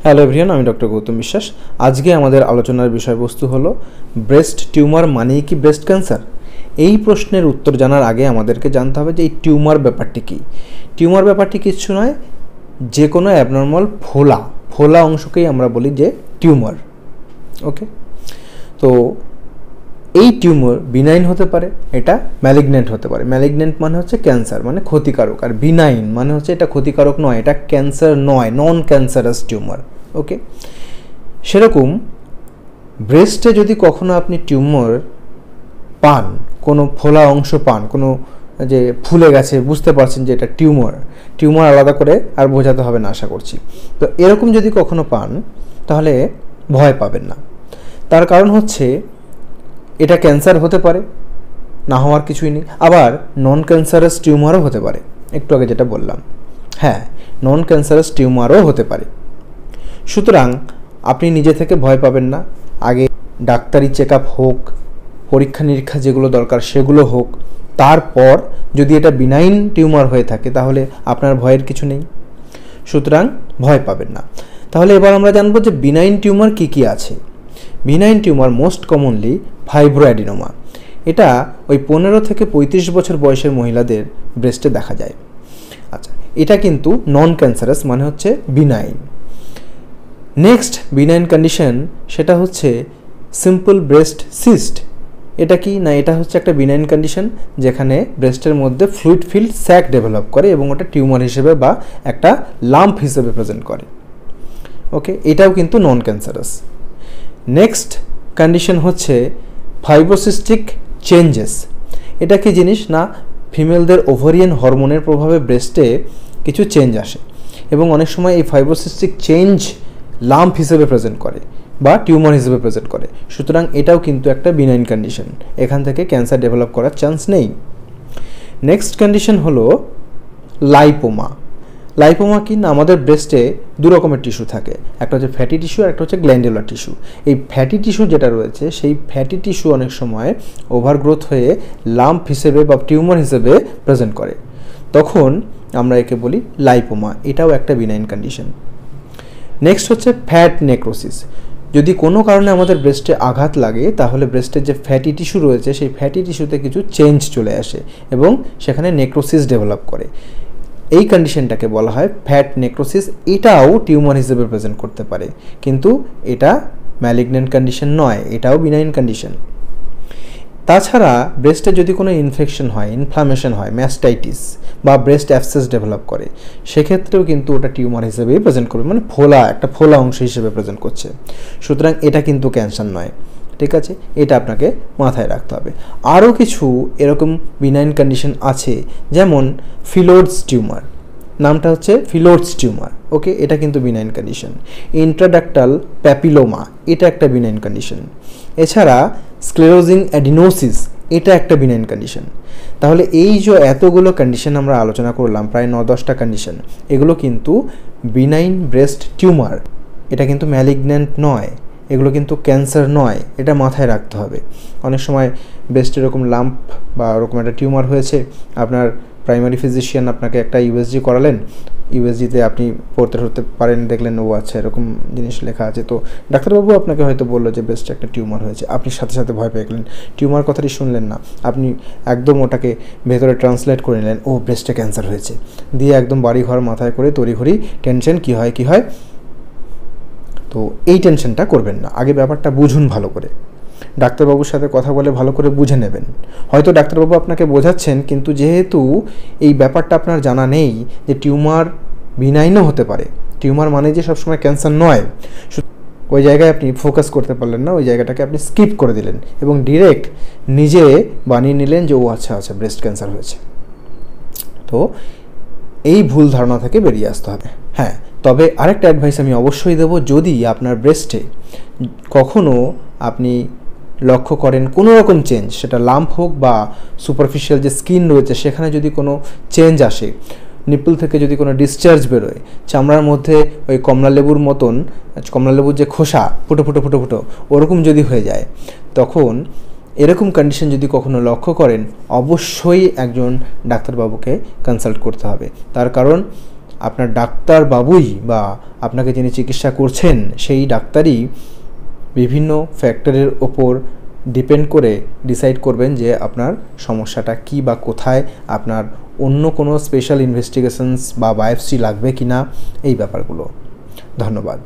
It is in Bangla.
হ্যালো এভরিওয়ান, আমি ডক্টর গৌতম বিশ্বাস। আজকে আমাদের আলোচনার বিষয়বস্তু হলো ব্রেস্ট টিউমার মানেই কি ব্রেস্ট ক্যান্সার। এই প্রশ্নের উত্তর জানার আগে আমাদেরকে জানতে হবে যে এই টিউমার ব্যাপারটি কী। টিউমার ব্যাপারটি কিচ্ছু নয়, যে কোনো অ্যাবনর্মাল ফোলা অংশকেই আমরা বলি যে টিউমার। ওকে, তো এই টিউমার বিনাইন হতে পারে, এটা ম্যালিগন্যান্ট হতে পারে। ম্যালিগন্যান্ট মানে হচ্ছে ক্যান্সার, মানে ক্ষতিকারক, আর বিনাইন মানে হচ্ছে এটা ক্ষতিকারক নয়, এটা ক্যান্সার নয়, নন ক্যান্সারাস টিউমার। ওকে, সেরকম ব্রেস্টে যদি কখনো আপনি টিউমার পান, কোনো ফোলা অংশ পান, কোনো যে ফুলে গেছে, বুঝতে পারছেন যে এটা টিউমার আলাদা করে আর বোঝাতে হবে না আশা করছি। তো এরকম যদি কখনো পান তাহলে ভয় পাবেন না। তার কারণ হচ্ছে এটা ক্যান্সার হতে পারে, না হওয়ার কিছুই নেই। আবার নন ক্যান্সারাস টিউমারও হতে পারে, একটু আগে যেটা বললাম। হ্যাঁ, নন ক্যান্সারাস টিউমারও হতে পারে। সুতরাং আপনি নিজে থেকে ভয় পাবেন না। আগে ডাক্তারি চেক আপ হোক, পরীক্ষা নিরীক্ষা যেগুলো দরকার সেগুলো হোক, তারপর যদি এটা বিনাইন টিউমার হয়ে থাকে তাহলে আপনার ভয়ের কিছু নেই। সুতরাং ভয় পাবেন না। তাহলে এবার আমরা জানবো যে বিনাইন টিউমার কী কী আছে। Benign tumour most commonly fibroadenoma. এটা ওই 15 থেকে 35 বছর বয়সের মহিলাদের ব্রেস্টে দেখা যায়। আচ্ছা, এটা কিন্তু নন ক্যান্সারাস, মানে হচ্ছে বিনাইন। নেক্সট বিনাইন কন্ডিশন সেটা হচ্ছে সিম্পল ব্রেস্ট সিস্ট। এটা কি না, এটা হচ্ছে একটা বিনাইন কন্ডিশন যেখানে ব্রেস্টের মধ্যে ফ্লুইড ফিল্ড স্যাক ডেভেলপ করে এবং ওটা টিউমার হিসেবে বা একটা লাম্প হিসেবে প্রেজেন্ট করে। ওকে, এটাও কিন্তু নন ক্যান্সারাস। নেক্সট কন্ডিশন হচ্ছে ফাইব্রোসিস্টিক চেঞ্জেস। এটা কি জিনিস না, ফিমেলদের ওভারিয়ান হরমোনের প্রভাবে ব্রেস্টে কিছু চেঞ্জ আসে এবং অনেক সময় এই ফাইব্রোসিস্টিক চেঞ্জ লাম্প হিসেবে প্রেজেন্ট করে বা টিউমার হিসেবে প্রেজেন্ট করে। সুতরাং এটাও কিন্তু একটা বিনাইন কন্ডিশন, এখান থেকে ক্যান্সার ডেভেলপ করার চান্স নেই। নেক্সট কন্ডিশন হলো লাইপোমা। লাইপোমা কি না, আমাদের ব্রেস্টে দু রকমের টিস্যু থাকে, একটা হচ্ছে ফ্যাটি টিস্যু আর একটা হচ্ছে গ্ল্যান্ডুলার টিস্যু। এই ফ্যাটি টিস্যু যেটা রয়েছে সেই ফ্যাটি টিস্যু অনেক সময় ওভারগ্রোথ হয়ে লাম্প হিসেবে বা টিউমার হিসেবে প্রেজেন্ট করে, তখন আমরা একে বলি লাইপোমা। এটাও একটা বিনাইন কন্ডিশন। নেক্সট হচ্ছে ফ্যাট নেক্রোসিস। যদি কোনো কারণে আমাদের ব্রেস্টে আঘাত লাগে তাহলে ব্রেস্টের যে ফ্যাটি টিস্যু রয়েছে সেই ফ্যাটি টিস্যুতে কিছু চেঞ্জ চলে আসে এবং সেখানে নেক্রোসিস ডেভেলপ করে। এই কন্ডিশনটাকে বলা হয় ফ্যাট নেক্রোসিস। এটাও টিউমার হিসেবে প্রেজেন্ট করতে পারে, কিন্তু এটা ম্যালিগন্যান্ট কন্ডিশন নয়, এটাও বিনাইন কন্ডিশন। তাছাড়া ব্রেস্টে যদি কোনো ইনফেকশন হয়, ইনফ্লামেশন হয়, ম্যাস্টাইটিস বা ব্রেস্ট অ্যাবসেস ডেভেলপ করে, সেক্ষেত্রেও কিন্তু ওটা টিউমার হিসেবেই প্রেজেন্ট করবে, মানে একটা ফোলা অংশ হিসেবে প্রেজেন্ট করছে। সুতরাং এটা কিন্তু ক্যান্সার নয়। ঠিক আছে, এটা আপনাকে মাথায় রাখতে হবে। আরও কিছু এরকম বিনাইন কন্ডিশন আছে, যেমন ফিলোডস টিউমার। নামটা হচ্ছে ফিলোডস টিউমার। ওকে, এটা কিন্তু বিনাইন কন্ডিশন। ইন্ট্রাডাক্টাল প্যাপিলোমা, এটা একটা বিনাইন কন্ডিশন। এছাড়া স্ক্লেরোজিং অ্যাডিনোসিস, এটা একটা বিনাইন কন্ডিশন। তাহলে এই যে এতগুলো কন্ডিশন আমরা আলোচনা করলাম, প্রায় 9-10টা কন্ডিশন, এগুলো কিন্তু বিনাইন ব্রেস্ট টিউমার। এটা কিন্তু ম্যালিগন্যান্ট নয়, এগুলো কিন্তু ক্যান্সার নয়, এটা মাথায় রাখতে হবে। অনেক সময় ব্রেস্টে এরকম লাম্প বা ওরকম একটা টিউমার হয়েছে, আপনার প্রাইমারি ফিজিশিয়ান আপনাকে একটা ইউএসজি করালেন, ইউএসজিতে আপনি পড়তে পারেন, দেখলেন ও আচ্ছা এরকম জিনিস লেখা আছে, তো ডাক্তারবাবু আপনাকে হয়তো বললো যে ব্রেস্টে একটা টিউমার হয়েছে, আপনি সাথে সাথে ভয় পেয়ে গেলেন, টিউমার কথাটি শুনলেন না, আপনি একদম ওটাকে ভেতরে ট্রান্সলেট করে নিলেন, ও ব্রেস্টে ক্যান্সার হয়েছে, দিয়ে একদম বাড়িঘর মাথায় করে তড়িঘড়ি টেনশন, কী হয়। তো এই টেনশনটা করবেন না, আগে ব্যাপারটা বুঝুন ভালো করে, ডাক্তারবাবুর সাথে কথা বলে ভালো করে বুঝে নেবেন। হয়তো ডাক্তারবাবু আপনাকে বোঝাচ্ছেন, কিন্তু যেহেতু এই ব্যাপারটা আপনার জানা নেই যে টিউমার বিনাইনও হতে পারে, টিউমার মানে যে সবসময় ক্যান্সার নয়, ওই জায়গায় আপনি ফোকাস করতে পারলেন না, ওই জায়গাটাকে আপনি স্কিপ করে দিলেন এবং ডিরেক্ট নিজে বানিয়ে নিলেন যে ও আচ্ছা ব্রেস্ট ক্যান্সার হয়েছে। তো এই ভুল ধারণা থেকে বেরিয়ে আসতে হবে। হ্যাঁ, তবে আরেকটা অ্যাডভাইস আমি অবশ্যই দেবো, যদি আপনার ব্রেস্টে কখনও আপনি লক্ষ্য করেন কোনো রকম চেঞ্জ, সেটা লাম্প হোক বা সুপারফিশিয়াল যে স্কিন রয়েছে সেখানে যদি কোনো চেঞ্জ আসে, নিপল থেকে যদি কোনো ডিসচার্জ বেরোয়, চামড়ার মধ্যে ওই কমলালেবুর মতন, কমলালেবুর যে খোসা ফুটো ওরকম যদি হয়ে যায়, তখন এরকম কন্ডিশন যদি কখনো লক্ষ্য করেন, অবশ্যই একজন ডাক্তারবাবুকে কনসাল্ট করতে হবে। তার কারণ আপনার ডাক্তার বাবুই বা আপনাকে যিনি চিকিৎসা করছেন সেই ডাক্তারই বিভিন্ন ফ্যাক্টরের ওপর ডিপেন্ড করে ডিসাইড করবেন যে আপনার সমস্যাটা কী বা কোথায়, আপনার অন্য কোনো স্পেশাল ইনভেস্টিগেশনস বা বায়োপসি লাগবে কি না, এই ব্যাপারগুলো। ধন্যবাদ।